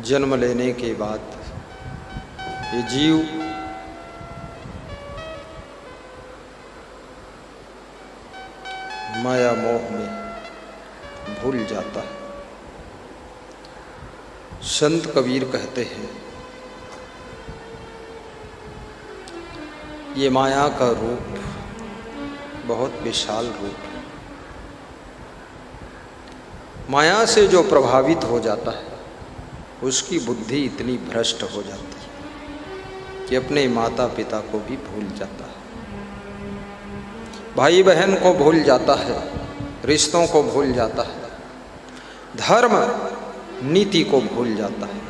जन्म लेने के बाद ये जीव माया मोह में भूल जाता है। संत कबीर कहते हैं ये माया का रूप बहुत विशाल रूप है। माया से जो प्रभावित हो जाता है उसकी बुद्धि इतनी भ्रष्ट हो जाती है कि अपने माता पिता को भी भूल जाता है, भाई बहन को भूल जाता है, रिश्तों को भूल जाता है, धर्म नीति को भूल जाता है,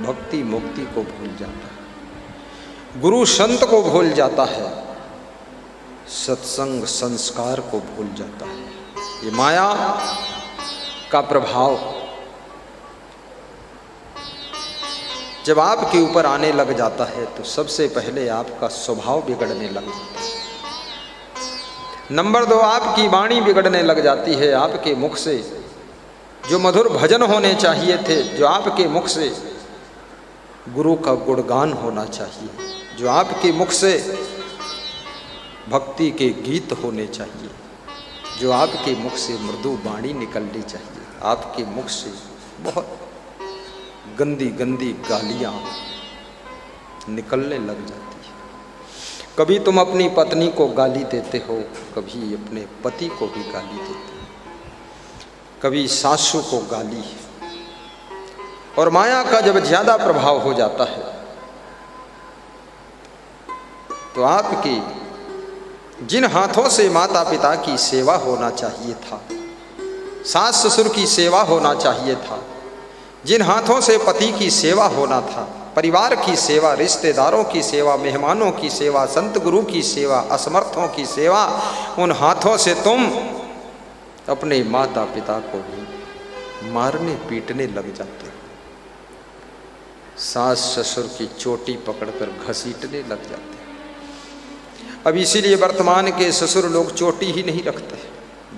भक्ति मुक्ति को भूल जाता है, गुरु संत को भूल जाता है, सत्संग संस्कार को भूल जाता है। ये माया का प्रभाव जब आपके ऊपर आने लग जाता है तो सबसे पहले आपका स्वभाव बिगड़ने लग जाता है। नंबर 2, आपकी वाणी बिगड़ने लग जाती है। आपके मुख से जो मधुर भजन होने चाहिए थे, जो आपके मुख से गुरु का गुणगान होना चाहिए, जो आपके मुख से भक्ति के गीत होने चाहिए, जो आपके मुख से मृदु वाणी निकलनी चाहिए, आपके मुख से बहुत गंदी गंदी गालियाँ निकलने लग जाती है। कभी तुम अपनी पत्नी को गाली देते हो, कभी अपने पति को भी गाली देते हो, कभी सासू को गाली। और माया का जब ज़्यादा प्रभाव हो जाता है तो आपकी जिन हाथों से माता पिता की सेवा होना चाहिए था, सास ससुर की सेवा होना चाहिए था, जिन हाथों से पति की सेवा होना था, परिवार की सेवा, रिश्तेदारों की सेवा, मेहमानों की सेवा, संत गुरु की सेवा, असमर्थों की सेवा, उन हाथों से तुम अपने माता पिता को भी मारने पीटने लग जाते हो। सास ससुर की चोटी पकड़कर घसीटने लग जाते हो। अब इसीलिए वर्तमान के ससुर लोग चोटी ही नहीं रखते,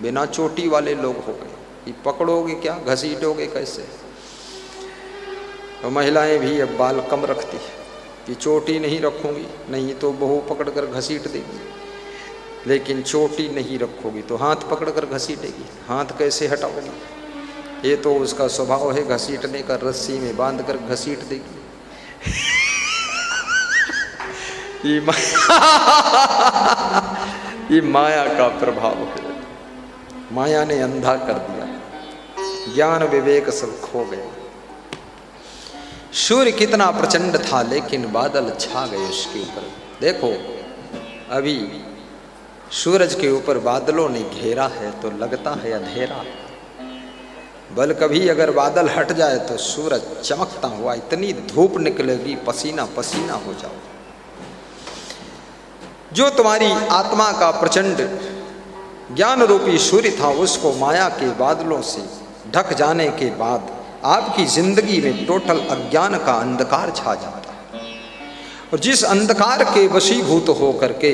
बिना चोटी वाले लोग हो गए। ये पकड़ोगे क्या, घसीटोगे कैसे? तो महिलाएं भी अब बाल कम रखती है कि चोटी नहीं रखूंगी, नहीं तो बहू पकड़कर घसीट देगी, लेकिन चोटी नहीं रखोगी तो हाथ पकड़कर घसीटेगी। हाथ कैसे हटाओगी? ये तो उसका स्वभाव है घसीटने का, रस्सी में बांधकर घसीट देगी। ये माया का प्रभाव है। माया ने अंधा कर दिया है, ज्ञान विवेक सब खो गया। सूर्य कितना प्रचंड था लेकिन बादल छा गए उसके ऊपर। देखो अभी सूरज के ऊपर बादलों ने घेरा है तो लगता है अंधेरा, बल कभी अगर बादल हट जाए तो सूरज चमकता हुआ, इतनी धूप निकलेगी पसीना पसीना हो जाओ। जो तुम्हारी आत्मा का प्रचंड ज्ञान रूपी सूर्य था उसको माया के बादलों से ढक जाने के बाद आपकी जिंदगी में टोटल अज्ञान का अंधकार छा जाता है। और जिस अंधकार के वशीभूत हो करके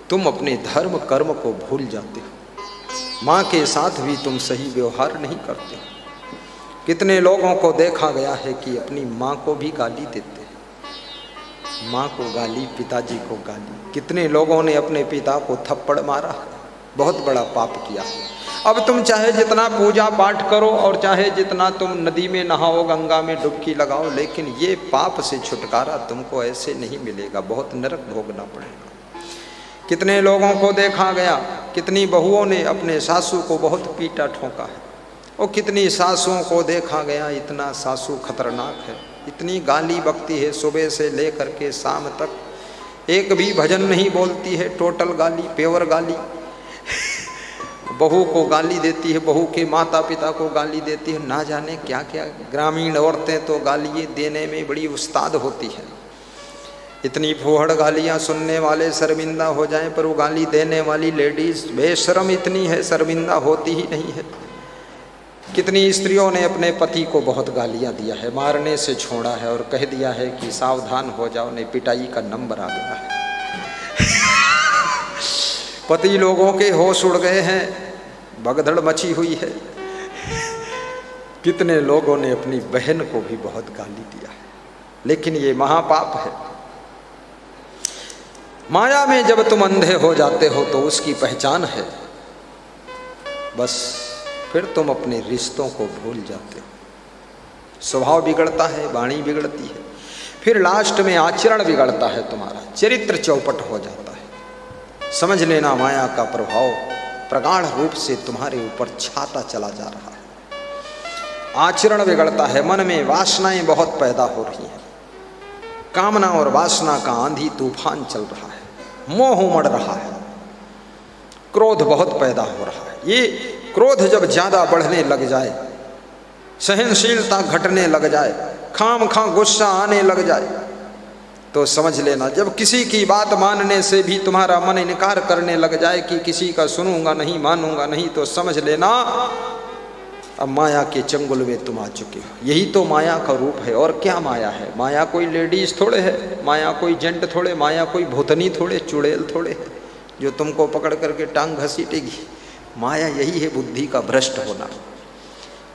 तुम अपने धर्म कर्म को भूल जाते हो, माँ के साथ भी तुम सही व्यवहार नहीं करते। कितने लोगों को देखा गया है कि अपनी माँ को भी गाली देते हैं, माँ को गाली, पिताजी को गाली। कितने लोगों ने अपने पिता को थप्पड़ मारा है, बहुत बड़ा पाप किया है। अब तुम चाहे जितना पूजा पाठ करो और चाहे जितना तुम नदी में नहाओ, गंगा में डुबकी लगाओ, लेकिन ये पाप से छुटकारा तुमको ऐसे नहीं मिलेगा, बहुत नरक भोगना पड़ेगा। कितने लोगों को देखा गया, कितनी बहुओं ने अपने सासू को बहुत पीटा ठोका है, और कितनी सासुओं को देखा गया इतना सासू खतरनाक है, इतनी गाली बकती है, सुबह से लेकर के शाम तक एक भी भजन नहीं बोलती है, टोटल गाली, पेवर गाली। बहू को गाली देती है, बहू के माता पिता को गाली देती है, ना जाने क्या क्या। ग्रामीण औरतें तो गाली देने में बड़ी उस्ताद होती है, इतनी फूहड़ गालियाँ सुनने वाले शर्मिंदा हो जाएं, पर वो गाली देने वाली लेडीज बेशर्म इतनी है, शर्मिंदा होती ही नहीं है। कितनी स्त्रियों ने अपने पति को बहुत गालियाँ दिया है, मारने से छोड़ा है और कह दिया है कि सावधान हो जाओ, नहीं पिटाई का नंबर आ गया है। पति लोगों के होश उड़ गए हैं, भगदड़ मची हुई है, कितने लोगों ने अपनी बहन को भी बहुत गाली दिया है, लेकिन ये महापाप है। माया में जब तुम अंधे हो जाते हो तो उसकी पहचान है, बस फिर तुम अपने रिश्तों को भूल जाते हो। स्वभाव बिगड़ता है, वाणी बिगड़ती है, फिर लास्ट में आचरण बिगड़ता है, तुम्हारा चरित्र चौपट हो जाता है। समझ लेना माया का प्रभाव प्रगाढ़ रूप से तुम्हारे ऊपर छाता चला जा रहा है। आचरण बिगड़ता है, मन में वासनाएं बहुत पैदा हो रही हैं, कामना और वासना का आंधी तूफान चल रहा है, मोह उमड़ रहा है, क्रोध बहुत पैदा हो रहा है। ये क्रोध जब ज्यादा बढ़ने लग जाए, सहनशीलता घटने लग जाए, खामखा गुस्सा आने लग जाए, तो समझ लेना जब किसी की बात मानने से भी तुम्हारा मन इनकार करने लग जाए कि किसी का सुनूंगा नहीं, मानूंगा नहीं, तो समझ लेना अब माया के चंगुल में तुम आ चुके हो। यही तो माया का रूप है। और क्या माया है? माया कोई लेडीज थोड़े है, माया कोई जेंट थोड़े, माया कोई भूतनी थोड़े, चुड़ैल थोड़े है जो तुमको पकड़ करके टांग घसीटेगी। माया यही है बुद्धि का भ्रष्ट होना।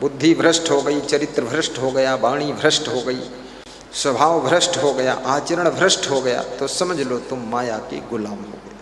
बुद्धि भ्रष्ट हो गई, चरित्र भ्रष्ट हो गया, वाणी भ्रष्ट हो गई, स्वभाव भ्रष्ट हो गया, आचरण भ्रष्ट हो गया, तो समझ लो तुम माया के गुलाम हो गए।